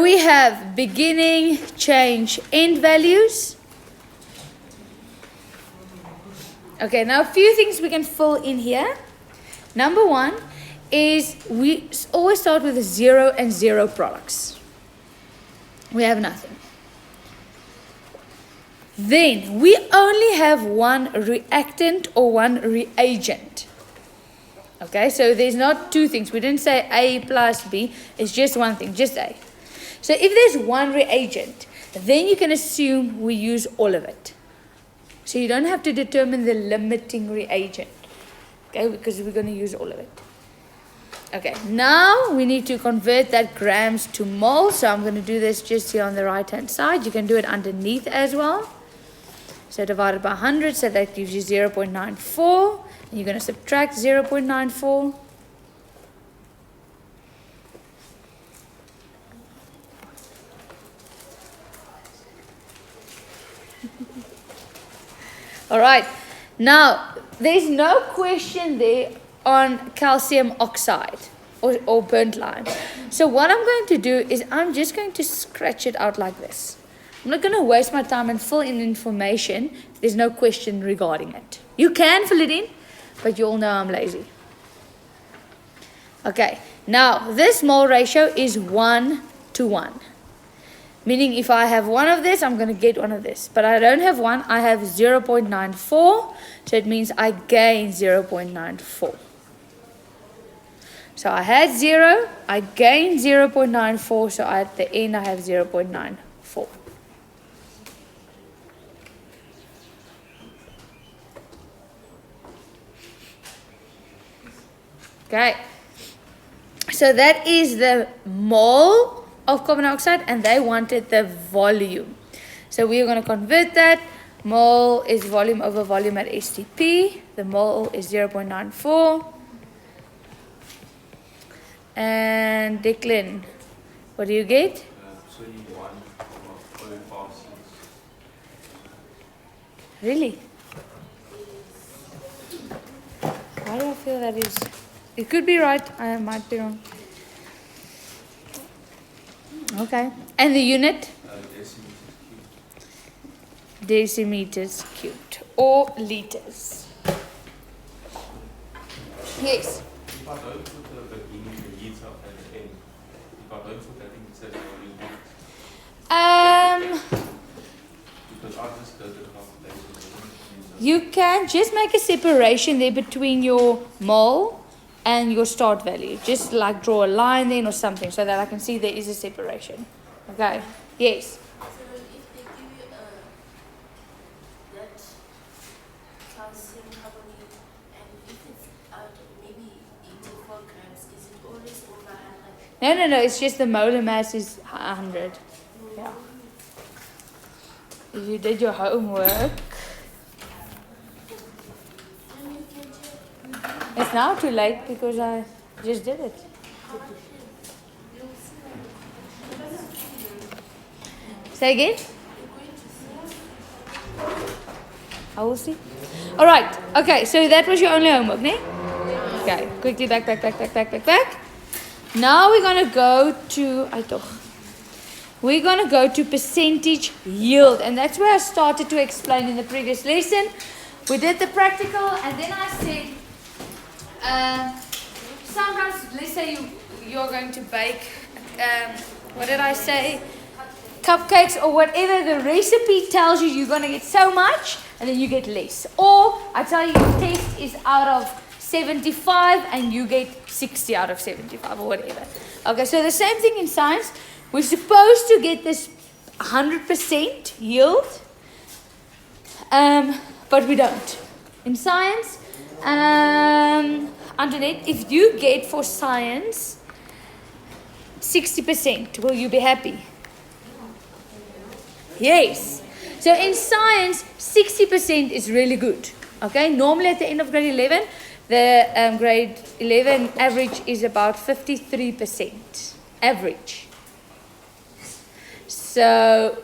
We have beginning, change, end values. Okay, now a few things we can fill in here. Number one is we always start with 0 and 0 products. We have nothing. Then we only have one reactant or one reagent. Okay, so there's not two things. We didn't say A plus B. It's just one thing, just A. So if there's one reagent, then you can assume we use all of it. So you don't have to determine the limiting reagent, okay, because we're going to use all of it. Okay, now we need to convert that grams to moles. So I'm going to do this just here on the right hand side. You can do it underneath as well. So divided by 100, so that gives you 0.94. And you're going to subtract 0.94. All right, now there's no question there on calcium oxide or burnt lime. So what I'm going to do is I'm just going to scratch it out like this. I'm not going to waste my time and fill in information. There's no question regarding it. You can fill it in, but you all know I'm lazy. Okay, now this mole ratio is 1 to 1. Meaning if I have one of this, I'm going to get one of this. But I don't have one, I have 0.94. So it means I gain 0.94. So I had 0, I gained 0.94. So at the end I have 0.94. Okay. So that is the mole of carbon dioxide, and they wanted the volume. So we are going to convert that. Mole is volume over volume at STP. The mole is 0.94. And Declan, what do you get? 21.46. Really? Why do I feel that is? It could be right. I might be wrong. Okay. And the unit? Decimeters cubed. Or liters. Yes. If I don't put the beginning, the liter and the end, if I don't put that in, it says volume. Because I just did the calculation. You can just make a separation there between your mole and your start value. Just like draw a line then or something so that I can see there is a separation. Okay. Yes. So if they give you that calcium carbonate and if it's out maybe 84 grams, is it always over 100? No. It's just the molar mass is 100. Yeah. If you did your homework. It's now too late because I just did it. Say again? I will see. All right. Okay, so that was your only homework, ne? Okay, quickly back. Now we're going to go to... We're going to go to percentage yield. And that's where I started to explain in the previous lesson. We did the practical and then I said... sometimes, let's say you're going to bake, what did I say? Cupcakes or whatever. The recipe tells you you're going to get so much and then you get less. Or I tell you your test is out of 75 and you get 60 out of 75 or whatever. Okay, so the same thing in science. We're supposed to get this 100% yield, but we don't. In science, Antoinette, if you get for science 60%, will you be happy? Yes. So in science, 60% is really good. Okay, normally at the end of grade 11, the grade 11 average is about 53%. Average. So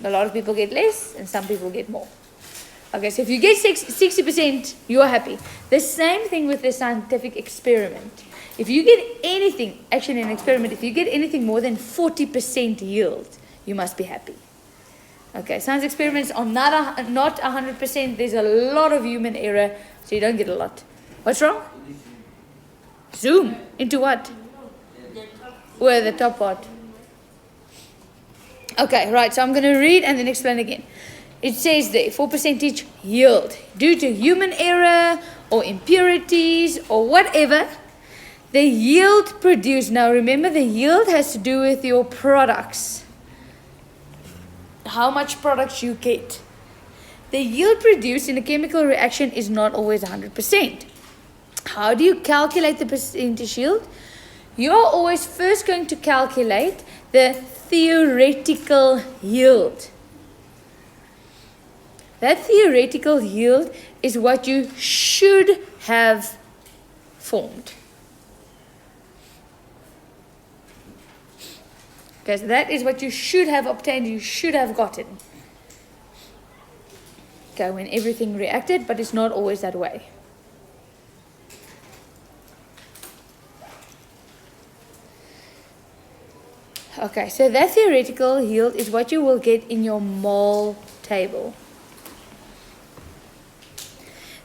a lot of people get less and some people get more. Okay, so if you get 60%, you're happy. The same thing with the scientific experiment. If you get anything, actually in an experiment, if you get anything more than 40% yield, you must be happy. Okay, science experiments are not 100%. There's a lot of human error, so you don't get a lot. What's wrong? Zoom into what? Where the top part. Okay, right. So I'm going to read and then explain again. It says there, for percentage yield, due to human error or impurities or whatever, the yield produced. Now remember, the yield has to do with your products. How much products you get. The yield produced in a chemical reaction is not always 100%. How do you calculate the percentage yield? You are always first going to calculate the theoretical yield. That theoretical yield is what you should have formed. Okay, so that is what you should have obtained, you should have gotten. Okay, when everything reacted, but it's not always that way. Okay, so that theoretical yield is what you will get in your mole table.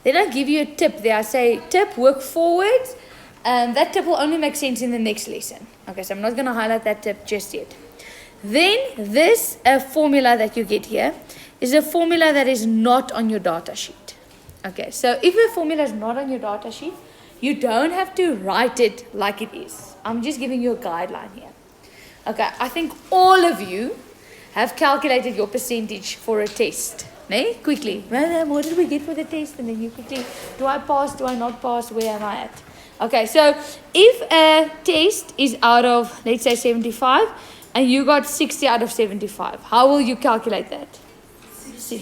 Then I give you a tip there. I say, tip, work forward. That tip will only make sense in the next lesson. Okay, so I'm not going to highlight that tip just yet. Then this formula that you get here is a formula that is not on your data sheet. Okay, so if a formula is not on your data sheet, you don't have to write it like it is. I'm just giving you a guideline here. Okay, I think all of you have calculated your percentage for a test. Nee? Quickly. Madam, what did we get for the test? And then you quickly, do I pass, do I not pass, where am I at? Okay, so if a test is out of, let's say 75, and you got 60 out of 75, how will you calculate that? 60.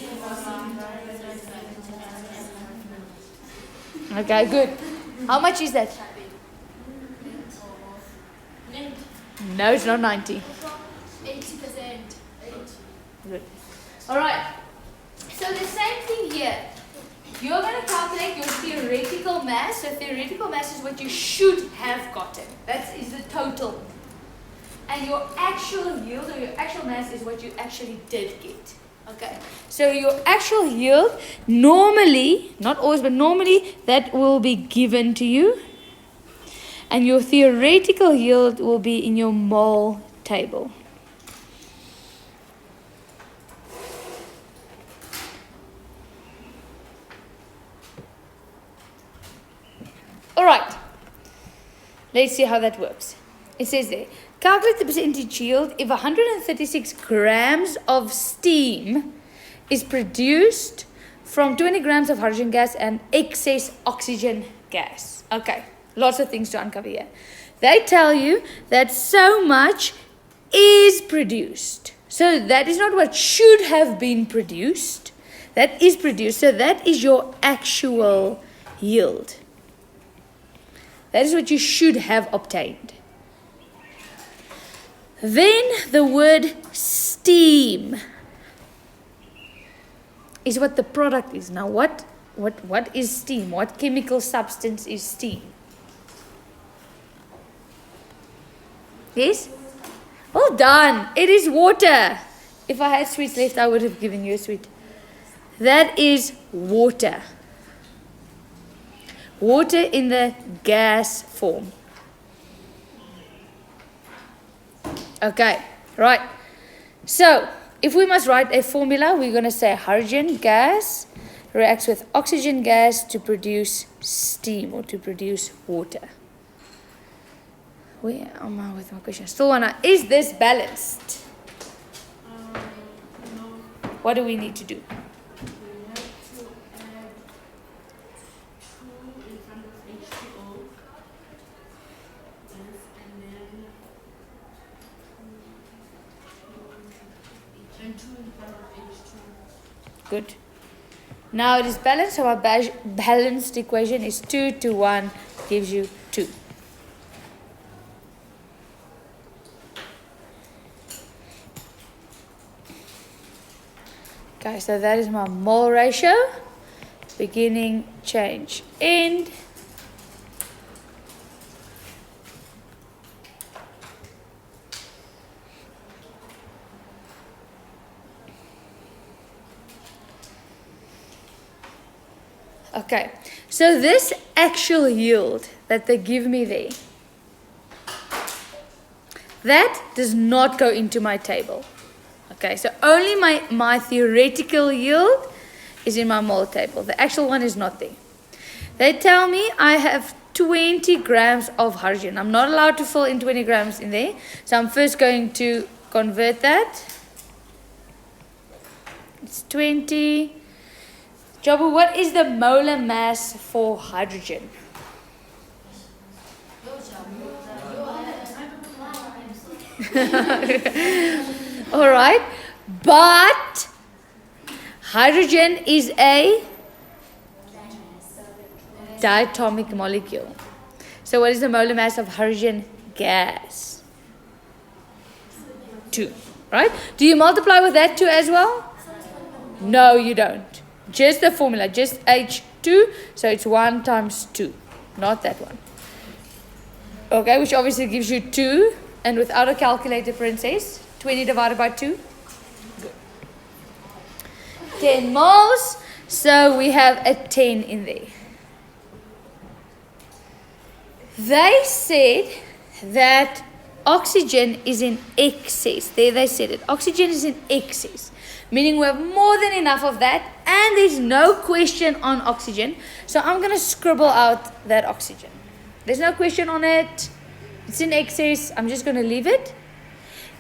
Okay, good. How much is that? No, it's not 90. 80%. Good. All right. So the same thing here. You're going to calculate your theoretical mass. So theoretical mass is what you should have gotten. That is the total. And your actual yield or your actual mass is what you actually did get. Okay. So your actual yield, normally, not always, but normally, that will be given to you. And your theoretical yield will be in your mole table. Alright, let's see how that works. It says there, calculate the percentage yield if 136 grams of steam is produced from 20 grams of hydrogen gas and excess oxygen gas. Okay, lots of things to uncover here. They tell you that so much is produced. So that is not what should have been produced. That is produced. So that is your actual yield. That is what you should have obtained. Then the word steam is what the product is. Now what is steam? What chemical substance is steam? Yes? Well done. It is water. If I had sweets left, I would have given you a sweet. That is water. Water in the gas form. Okay, right. So, if we must write a formula, we're going to say hydrogen gas reacts with oxygen gas to produce steam or to produce water. Where am I with my question? Still wanna, is this balanced? No. What do we need to do? We have to add 2 in front of H2O. Yes, and then 2 in front of H2. Good. Now it is balanced, so our balanced equation is 2 to 1 gives you 2. Okay, so that is my mole ratio. Beginning, change, end. Okay, so this actual yield that they give me there, that does not go into my table. Okay, so only my theoretical yield is in my mole table. The actual one is not there. They tell me I have 20 grams of hydrogen. I'm not allowed to fill in 20 grams in there. So I'm first going to convert that. It's 20. Jabu, what is the molar mass for hydrogen? All right, but hydrogen is a diatomic molecule. So what is the molar mass of hydrogen gas? 2, right? Do you multiply with that 2 as well? No, you don't. Just the formula, just H2, so it's 1 times 2, not that one. Okay, which obviously gives you 2, and without a calculator, princess, 20 divided by 2. Good. 10 moles, so we have a 10 in there. They said that oxygen is in excess. There they said it. Oxygen is in excess, meaning we have more than enough of that, and there's no question on oxygen. So I'm going to scribble out that oxygen. There's no question on it. It's in excess. I'm just going to leave it.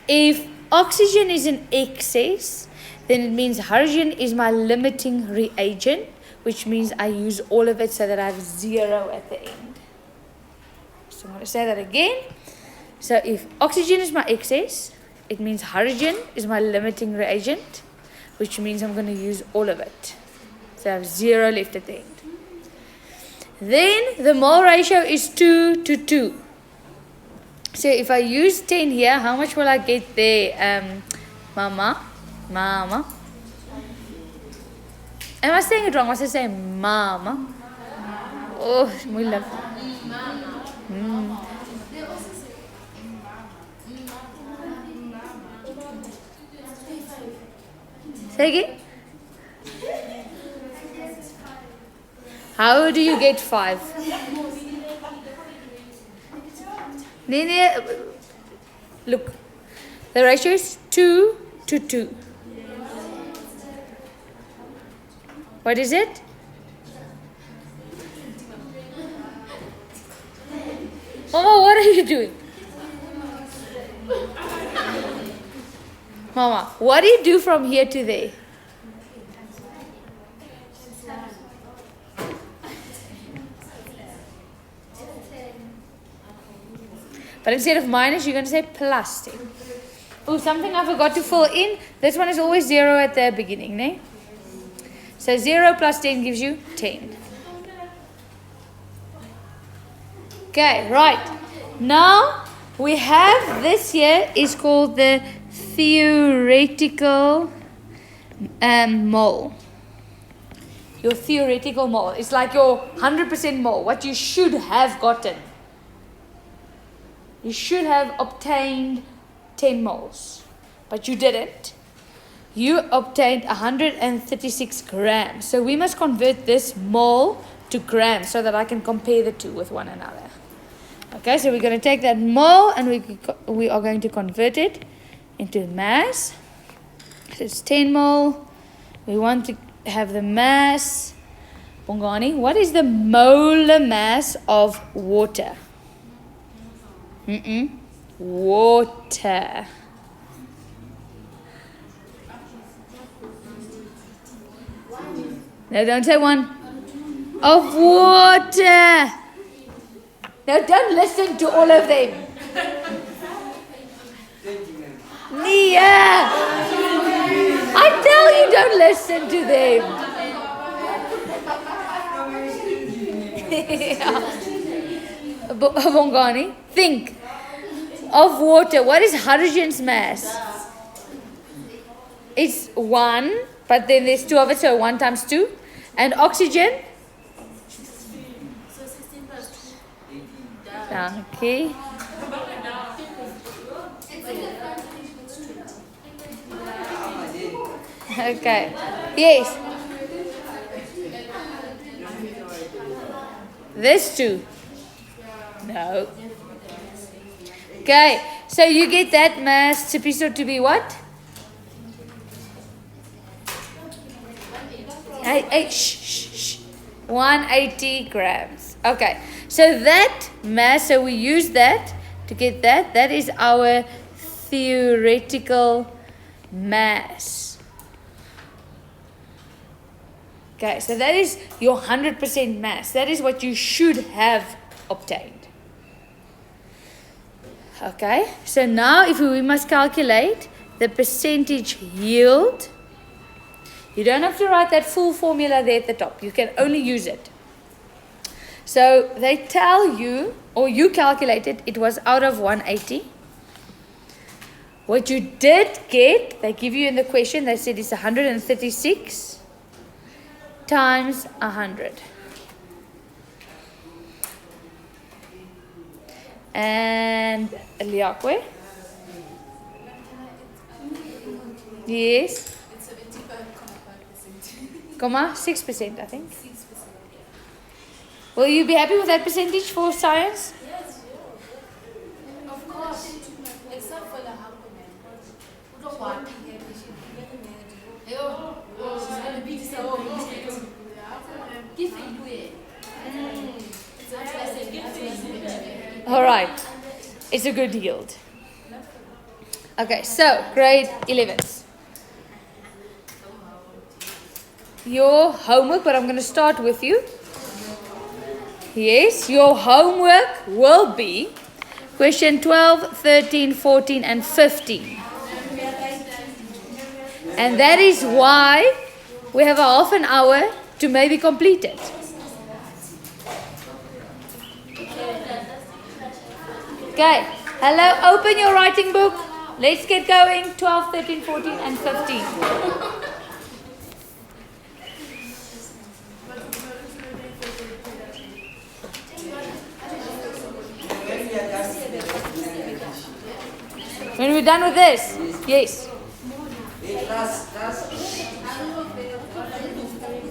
If oxygen is in excess, then it means hydrogen is my limiting reagent, which means I use all of it so that I have 0 at the end. So I'm going to say that again. So if oxygen is my excess, it means hydrogen is my limiting reagent, which means I'm going to use all of it. So I have 0 left at the end. Then the mole ratio is 2 to 2. So if I use 10 here, how much will I get there, Mama? Mama? Am I saying it wrong? Must I say Mama? Oh, moeilijk. Say again? How do you get 5? Nene, look, the ratio is 2 to 2. What is it? Mama, what are you doing? Mama, what do you do from here to there? But instead of minus, you're going to say plus 10. Oh, something I forgot to fill in. This one is always 0 at the beginning, ne? So 0 plus 10 gives you 10. Okay, right. Now, we have this here is called the theoretical mole. Your theoretical mole. It's like your 100% mole, what you should have gotten. You should have obtained 10 moles, but you didn't. You obtained 136 grams. So we must convert this mole to grams so that I can compare the two with one another. Okay, so we're going to take that mole and we are going to convert it into mass. So it's 10 mole. We want to have the mass. Bongani, what is the molar mass of water? Water. No, don't say 1. Of water. No, don't listen to all of them. Nia, I tell you, don't listen to them. Bongani, think of water. What is hydrogen's mass? It's 1, but then there's 2 of it, so 1 times 2. And oxygen? So 16 plus 2. Okay. Okay. Yes. This too? No. Okay, so you get that mass episode to be what? Hey, shh. 180 grams. Okay, so that mass, so we use that to get that. That is our theoretical mass. Okay, so that is your 100% mass. That is what you should have obtained. Okay, so now if we must calculate the percentage yield. You don't have to write that full formula there at the top. You can only use it. So they tell you, or you calculated, it was out of 180. What you did get, they give you in the question, they said it's 136 times 100. And Liakwe? Yes? 6%, I think. 6%. Will you be happy with that percentage for science? Yes, of course. Except for the Hakuman. Who don't want to hear this. She's going to be disappointed. Give it. All right. It's a good yield. Okay, so grade 11s. Your homework, but I'm going to start with you. Yes, your homework will be question 12, 13, 14, and 15. And that is why we have a half an hour to maybe complete it. Okay, hello, open your writing book. Let's get going. 12, 13, 14, and 15. When we're done with this? Yes.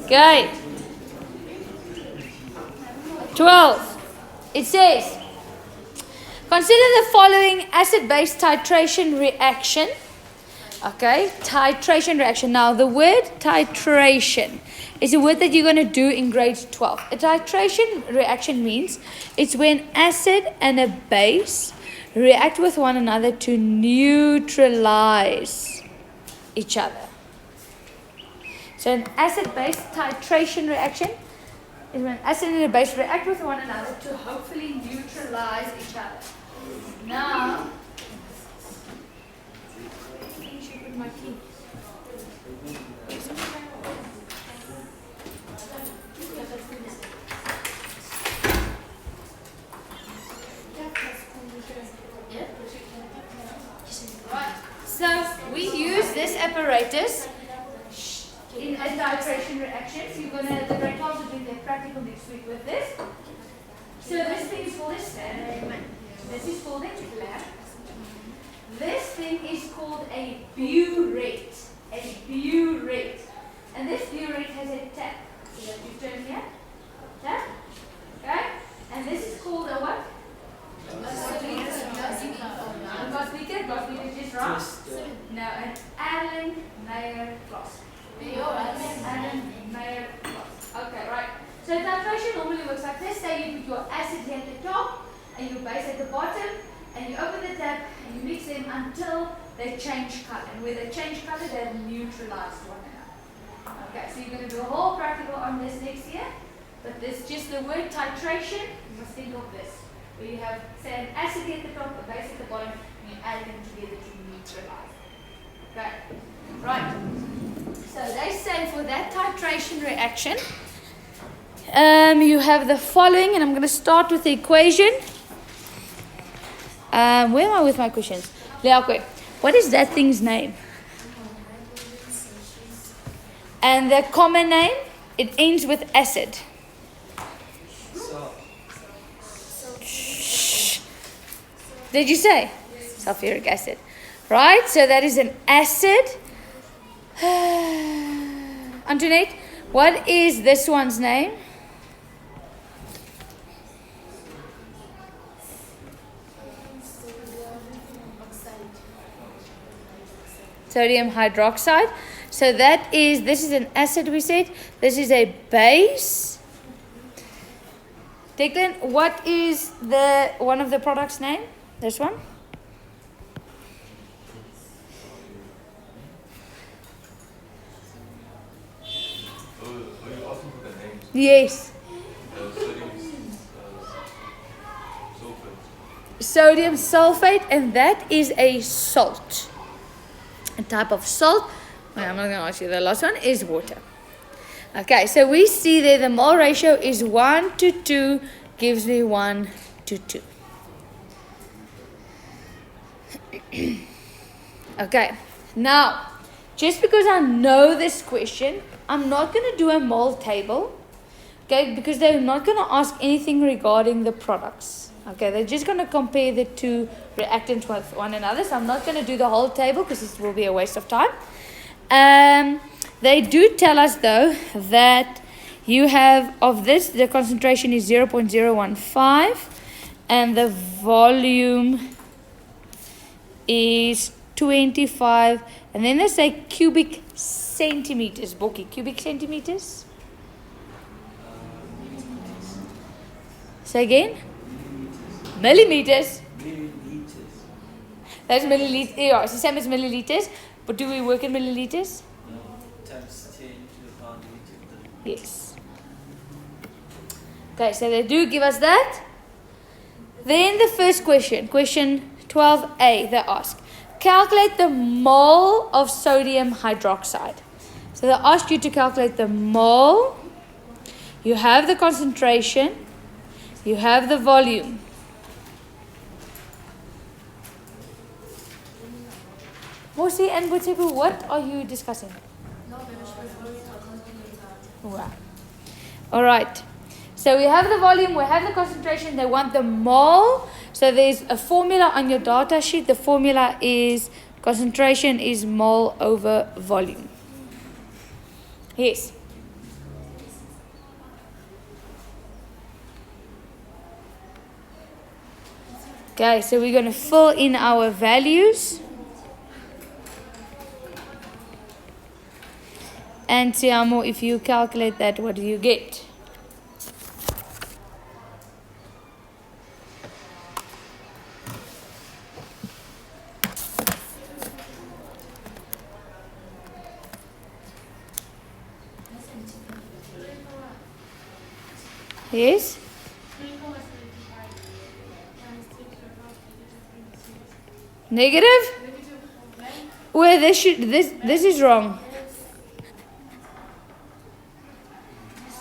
Okay. 12. It says, consider the following acid-base titration reaction. Okay, titration reaction. Now, the word titration is a word that you're going to do in grade 12. A titration reaction means it's when acid and a base react with one another to neutralize each other. So an acid-base titration reaction is when acid and a base react with one another to hopefully neutralize each other. Now, so we use this apparatus in a titration reaction. So you're gonna, the grade 12 will do their practical next week with this. So this thing is called a stand. This is called a clamp. This thing is called a burette. A burette. And this burette has a tap. So that you turn here. Tap. Okay? And this is called a what? Gosbeaker just right? No, an Allen-Meyer flask. Allen-Meyer flask. Okay, right. So titration normally works like this. Say you put your acid here at the top and your base at the bottom, and you open the tap and you mix them until they change color. And where they change color, they have neutralized one another. Okay, so you're going to do a whole practical on this next year. But this, just the word titration, you must think of this. Where you have, say, an acid at the top, a base at the bottom, and you add them together to neutralize. Okay, right. So they say for that titration reaction, you have the following, and I'm going to start with the equation. Where am I with my questions? Leakwe, what is that thing's name? And the common name, it ends with acid. Did you say? Sulfuric acid. Right, so that is an acid. Antoinette, what is this one's name? sodium hydroxide. So this is an acid we said. This is a base. Declan, what is one of the products name? This one? You asking for the names? Yes. Sodium sulfate, and that is a salt. A type of salt. Well, I'm not going to ask you. The last one is water. Okay, so we see there the mole ratio is 1 to 2, gives me 1 to 2. Okay, now, just because I know this question, I'm not going to do a mole table, okay, because they're not going to ask anything regarding the products. Okay, they're just going to compare the two reactants with one another, so I'm not going to do the whole table because it will be a waste of time. They do tell us though that you have of this, the concentration is 0.015 and the volume is 25, and then they say cubic centimeters. Boki, cubic centimeters? Say again? Millimeters. That's milliliters. Yeah, it's the same as milliliters, but do we work in milliliters? No, times 10 to the power negative 3. Yes. Okay, so they do give us that. Then the first question 12a, they ask, calculate the mole of sodium hydroxide. So they ask you to calculate the mole. You have the concentration. You have the volume. Mosi and Botebu, what are you discussing? No, they were supposed to calculate. Wow. All right. So we have the volume, we have the concentration, they want the mole. So there's a formula on your data sheet. The formula is concentration is mole over volume. Yes. Okay, so we're going to fill in our values. And Tiamo, if you calculate that, what do you get? Yes? Negative? Well, this is wrong.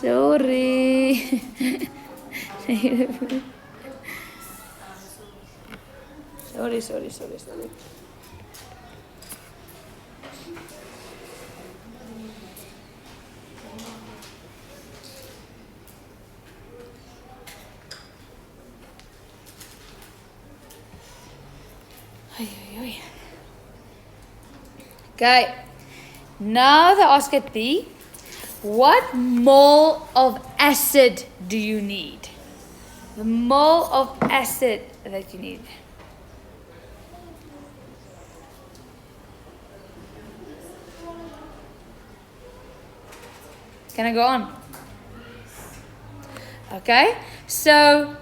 Sorry. sorry. Okay. Now the ask at B. What mole of acid do you need? The mole of acid that you need. Can I go on? Okay, so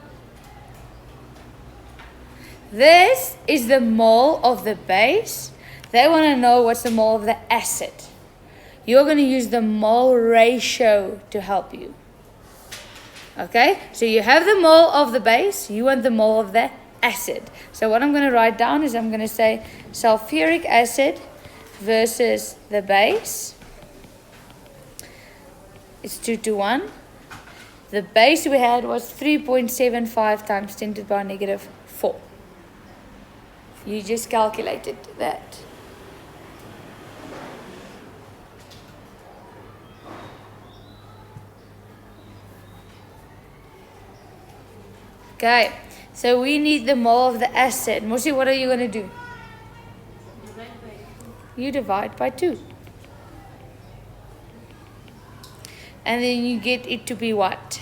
this is the mole of the base. They want to know what's the mole of the acid. You're going to use the mole ratio to help you. Okay, so you have the mole of the base, you want the mole of the acid. So what I'm going to write down is I'm going to say sulfuric acid versus the base. It's 2 to 1. The base we had was 3.75 times 10 to the power negative 4. You just calculated that. Okay, so we need the mole of the acid. Mosi, what are you going to do? You divide by 2. And then you get it to be what?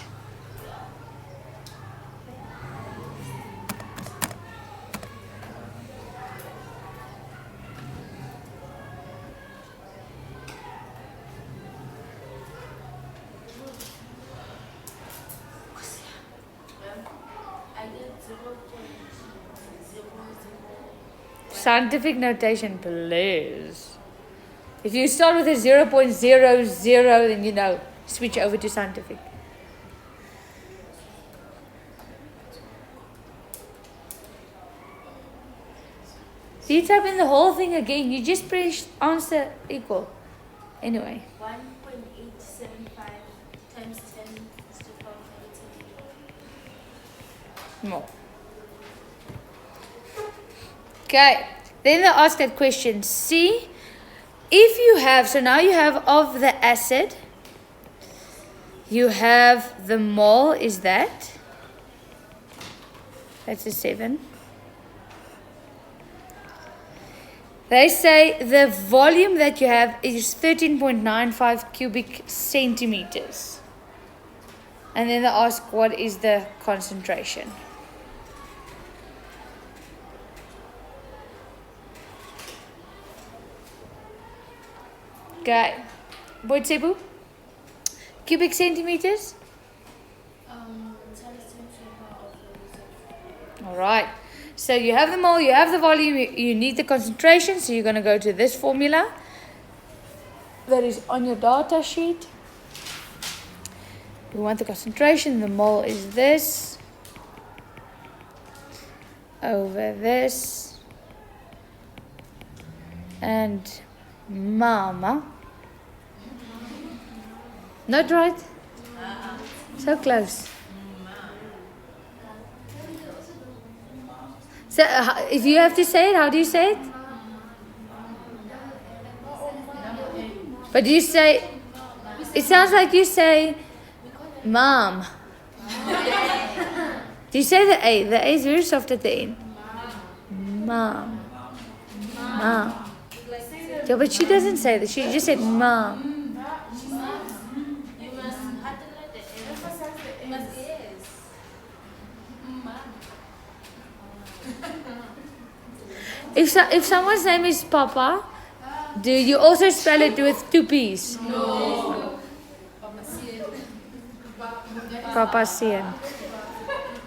Scientific notation, please. If you start with a 0.00, then you know, switch over to scientific. So you type in the whole thing again. You just press answer equal. Anyway. 1.875 times 10 to the power of -8. More. Okay. Then they ask that question C. If you have, so now you have of the acid, you have the mole, is that? That's a 7. They say the volume that you have is 13.95 cubic centimeters. And then they ask what is the concentration. Okay. Boitsebu? Cubic centimeters? Alright. So you have the mole, you have the volume, you need the concentration. So you're going to go to this formula that is on your data sheet. You want the concentration. The mole is this over this. And mama. Not right? So close. So if you have to say it, how do you say it? But do you say, it sounds like you say mom. Do you say the A? The A is very soft at the end. Mom. Mom. Yeah, but she doesn't say that. She just said mom. If someone's name is Papa, do you also spell it with 2 P's? No. Papa Sien.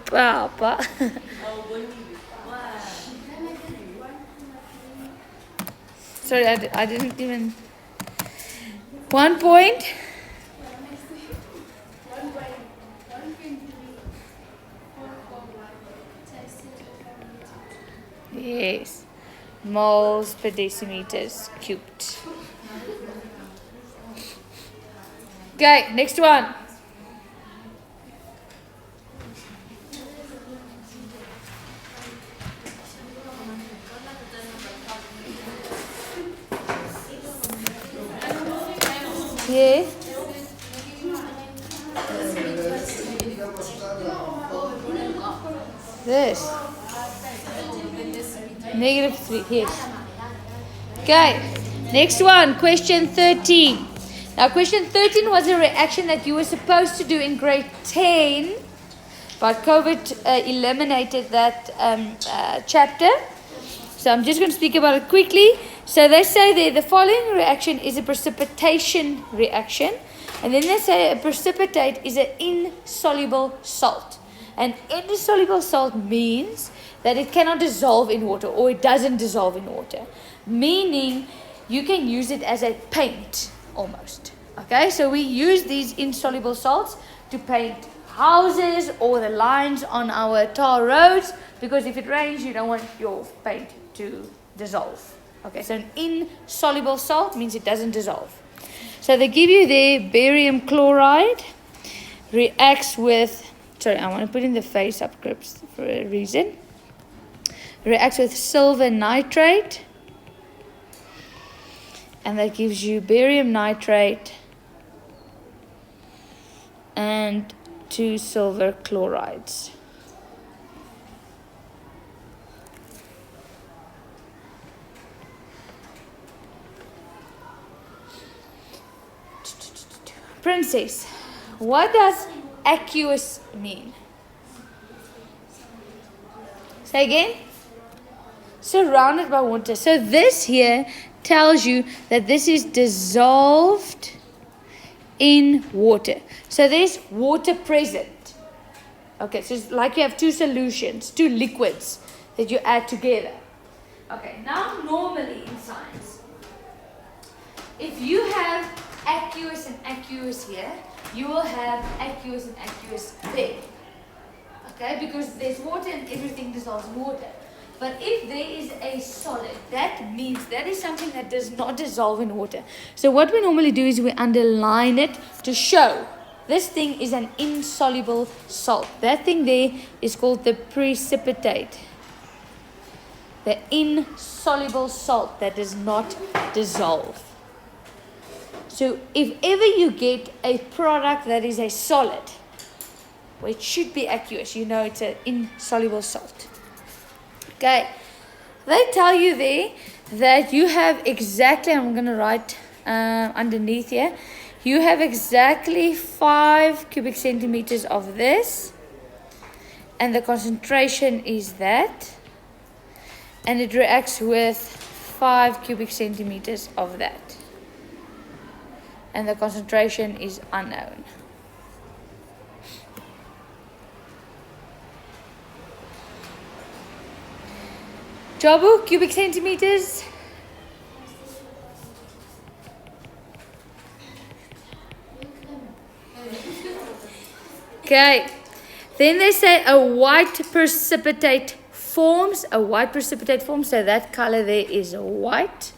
Papa. Sorry, I didn't even. 1 point. Yes. Moles per decimeters cubed. Okay, next one. Yeah. This. -3, yes. Okay, next one, question 13. Now, question 13 was a reaction that you were supposed to do in grade 10, but COVID eliminated that chapter. So I'm just going to speak about it quickly. So they say there, the following reaction is a precipitation reaction. And then they say a precipitate is an insoluble salt. An insoluble salt means that it cannot dissolve in water, or it doesn't dissolve in water. Meaning you can use it as a paint almost. Okay, so we use these insoluble salts to paint houses or the lines on our tar roads, because if it rains, you don't want your paint to dissolve. Okay, so an insoluble salt means it doesn't dissolve. So they give you there barium chloride reacts with, sorry, I want to put in the face subscripts for a reason. Reacts with silver nitrate, and that gives you barium nitrate and 2 silver chlorides. Princess, what does aqueous mean? Say again? Surrounded by water. So this here tells you that this is dissolved in water. So there's water present. Okay, so it's like you have 2 solutions, 2 liquids that you add together. Okay, now normally in science, if you have aqueous and aqueous here, you will have aqueous and aqueous there. Okay, because there's water and everything dissolves in water. But if there is a solid, that means that is something that does not dissolve in water. So what we normally do is we underline it to show this thing is an insoluble salt. That thing there is called the precipitate. The insoluble salt that does not dissolve. So if ever you get a product that is a solid, well, it should be aqueous, you know it's an insoluble salt. Okay, they tell you there that you have exactly, I'm going to write underneath here, you have exactly 5 cubic centimeters of this, and the concentration is that, and it reacts with 5 cubic centimeters of that, and the concentration is unknown. Jabu, cubic centimeters. Okay. Then they say a white precipitate forms. A white precipitate forms. So that color there is white.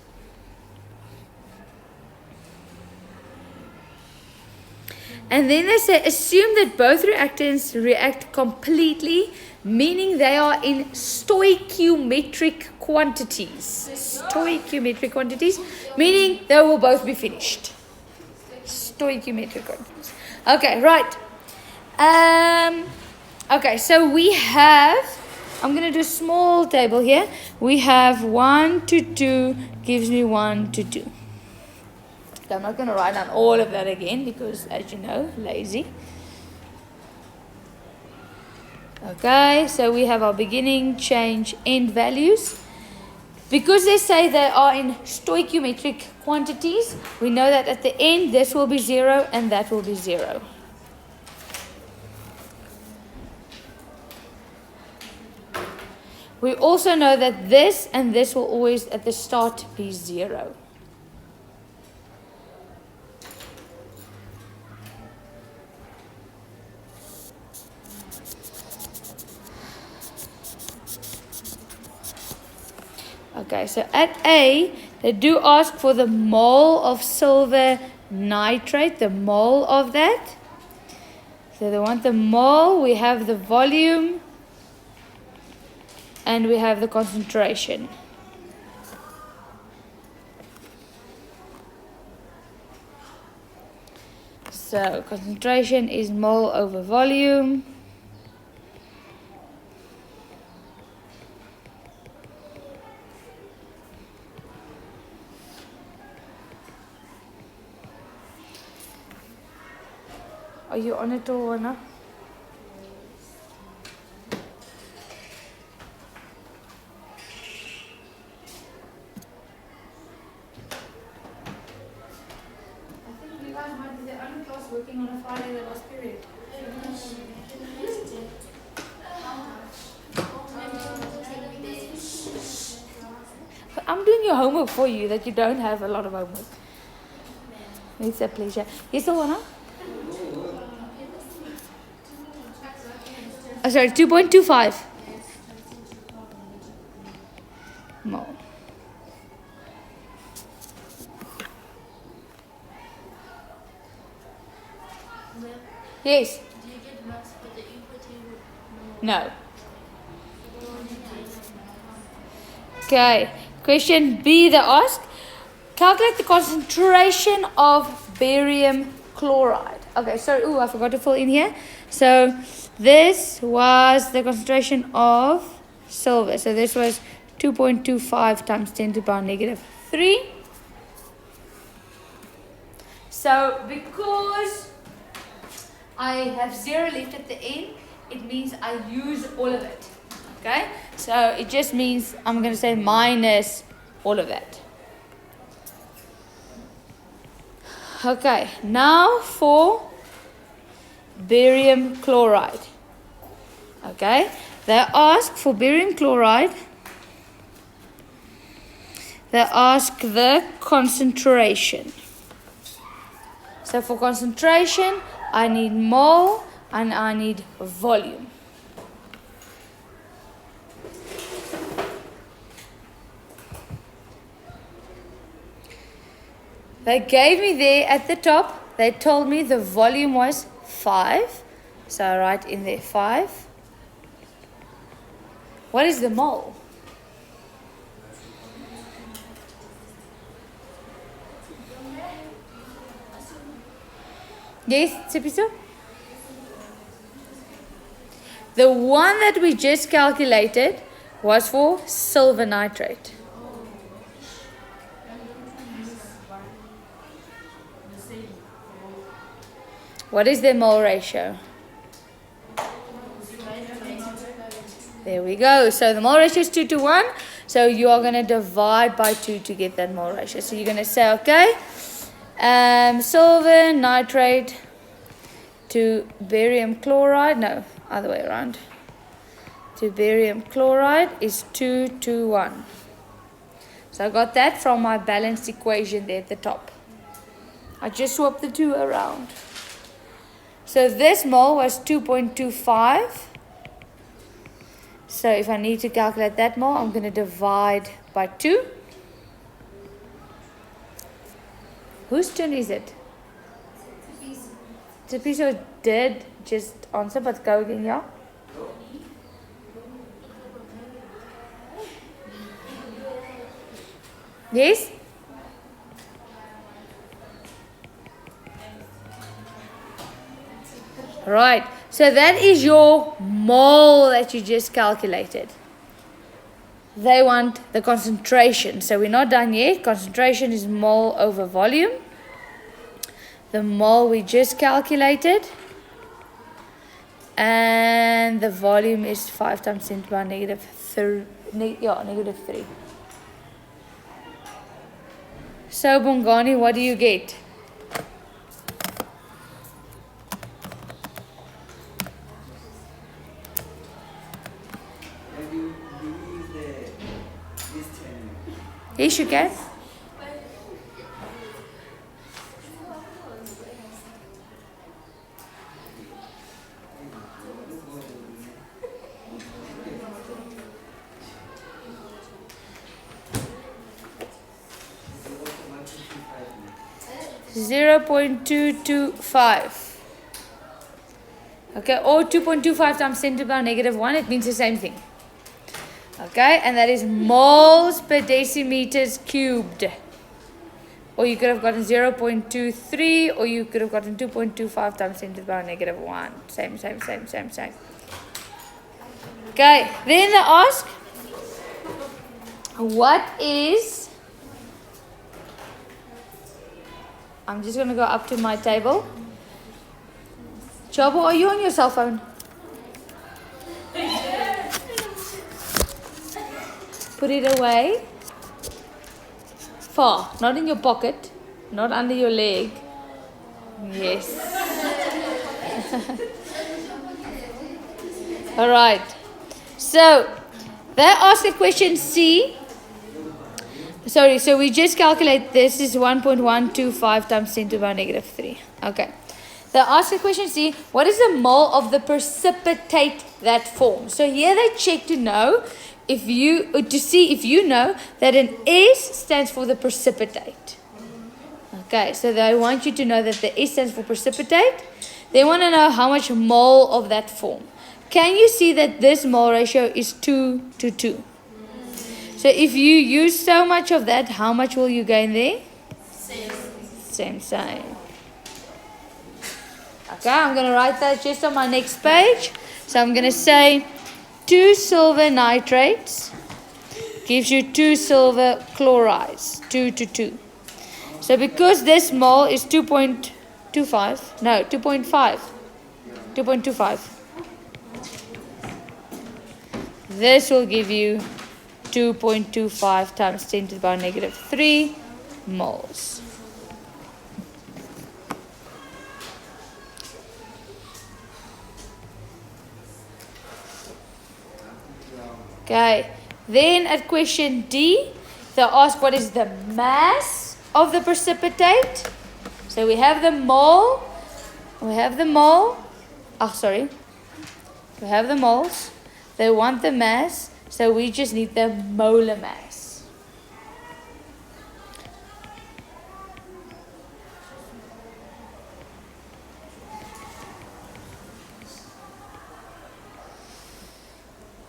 And then they say assume that both reactants react completely, meaning they are in stoichiometric quantities. Stoichiometric quantities, meaning they will both be finished. Stoichiometric quantities. Okay, right. Okay, so we have, I'm going to do a small table here. We have 1 to 2 gives me 1 to 2. I'm not going to write down all of that again because, as you know, lazy. Okay, so we have our beginning, change, end values. Because they say they are in stoichiometric quantities, we know that at the end this will be 0 and that will be 0. We also know that this and this will always at the start be 0. Okay, so at A, they do ask for the mole of silver nitrate, the mole of that. So they want the mole, we have the volume, and we have the concentration. So concentration is mole over volume. Are you on it or not? I think you guys might be the only class working on a Friday the last period. But I'm doing your homework for you that you don't have a lot of homework. It's a pleasure. Yes, Alana? Oh, sorry, 2.25 mole. Yes. Do you get marks for the equity? No. Okay. Question B, they ask, calculate the concentration of barium chloride. Okay, sorry. Ooh, I forgot to fill in here. So this was the concentration of silver. So this was 2.25 times 10 to the power negative 3. So because I have 0 left at the end, it means I use all of it. Okay? So it just means I'm going to say minus all of that. Okay, now for barium chloride. Okay, they ask for barium chloride they ask the concentration. So for concentration, I need mole and I need volume. They gave me there at the top, they told me the volume was 5. So I write in there 5. What is the mole? Yes, Tsipiso? The one that we just calculated was for silver nitrate. What is their mole ratio? There we go. So the mole ratio is 2 to 1. So you are going to divide by 2 to get that mole ratio. So you're going to say, okay, silver nitrate to barium chloride. No, other way around. To barium chloride is 2 to 1. So I got that from my balanced equation there at the top. I just swapped the 2 around. So this mole was 2.25. So if I need to calculate that mole, I'm going to divide by 2. Whose turn is it? Tsipiso did just answer, but go again, yeah? Yes? Right, so that is your mole that you just calculated. They want the concentration, so we're not done yet. Concentration is mole over volume. The mole we just calculated. And the volume is 5 times 10 to the power negative 3. Negative 3. So, Bongani, what do you get? Yes, you can. (0.225). Okay, or 2.25 times 10 to the power negative 1, it means the same thing. Okay, and that is moles per decimeters cubed. Or you could have gotten 0.23, or you could have gotten 2.25 times 10 to the power negative 1. Same. Okay, then they ask, what is... I'm just going to go up to my table. Chabo, are you on your cell phone? Put it away. Far, not in your pocket, not under your leg. Yes. All right. So, they ask a question C. Sorry, so we just calculate this is 1.125 times 10 to the power negative 3. Okay. They ask a question C, what is the mole of the precipitate that forms? So here they check to know if you know that an S stands for the precipitate. Okay, so they want you to know that the S stands for precipitate. They want to know how much mole of that form. Can you see that this mole ratio is 2 to 2? So if you use so much of that, how much will you gain there? Same. Okay, I'm going to write that just on my next page. So I'm going to say 2 silver nitrates gives you 2 silver chlorides, 2 to 2. So because this mole is 2.25. This will give you 2.25 times 10 to the power negative 3 moles. Okay, then at question D, They'll ask what is the mass of the precipitate. So we have the mole. We have the mole. We have the moles. They want the mass. So we just need the molar mass.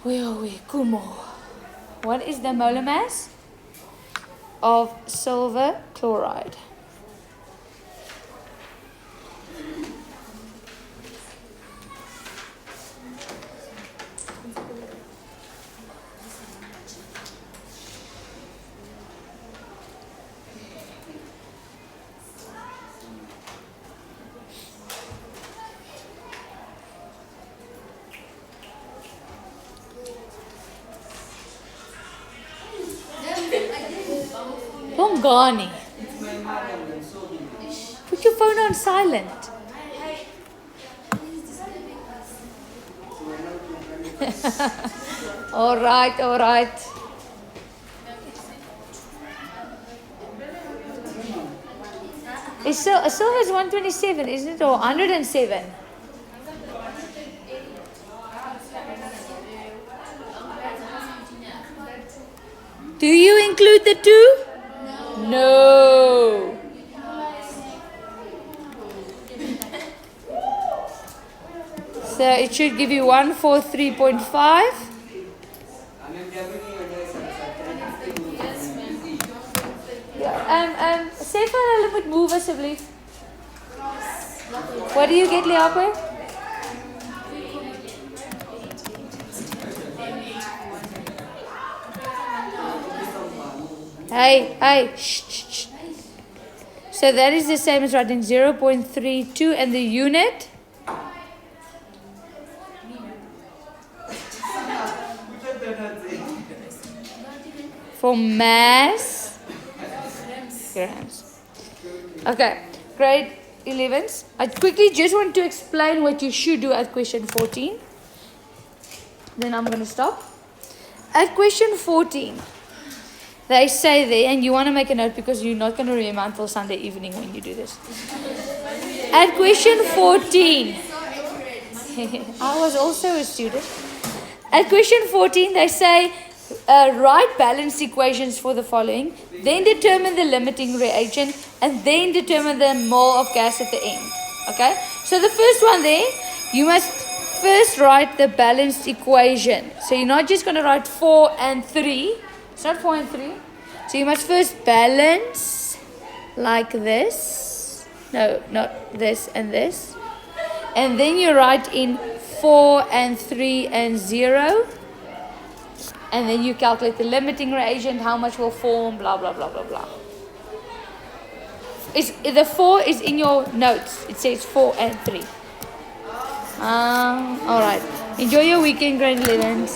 Where are we? Kumo. What is the molar mass of silver chloride? Bongani. Put your phone on silent. All right, all right. It's silver is 127, isn't it? Or 107? Do you include the 2? No. So it should give you 143.5. Say for a little bit move asseblief. What do you get, Liakwe? Hey, shh. So that is the same as writing 0.32 and the unit? For mass? Grams. Okay, grade 11s. I quickly just want to explain what you should do at question 14. Then I'm going to stop. At question 14, they say there, and you want to make a note because you're not going to remember until Sunday evening when you do this. At question 14, I was also a student. At question 14, they say, write balanced equations for the following, then determine the limiting reagent, and then determine the mole of gas at the end. Okay? So the first one there, you must first write the balanced equation. So you're not just going to write 4 and 3. It's not 4 and 3. So you must first balance like this. No, not this and this. And then you write in 4 and 3 and 0. And then you calculate the limiting reagent, how much will form, blah, blah, blah, blah, blah. The 4 is in your notes. It says 4 and 3. All right. Enjoy your weekend, grade 11s.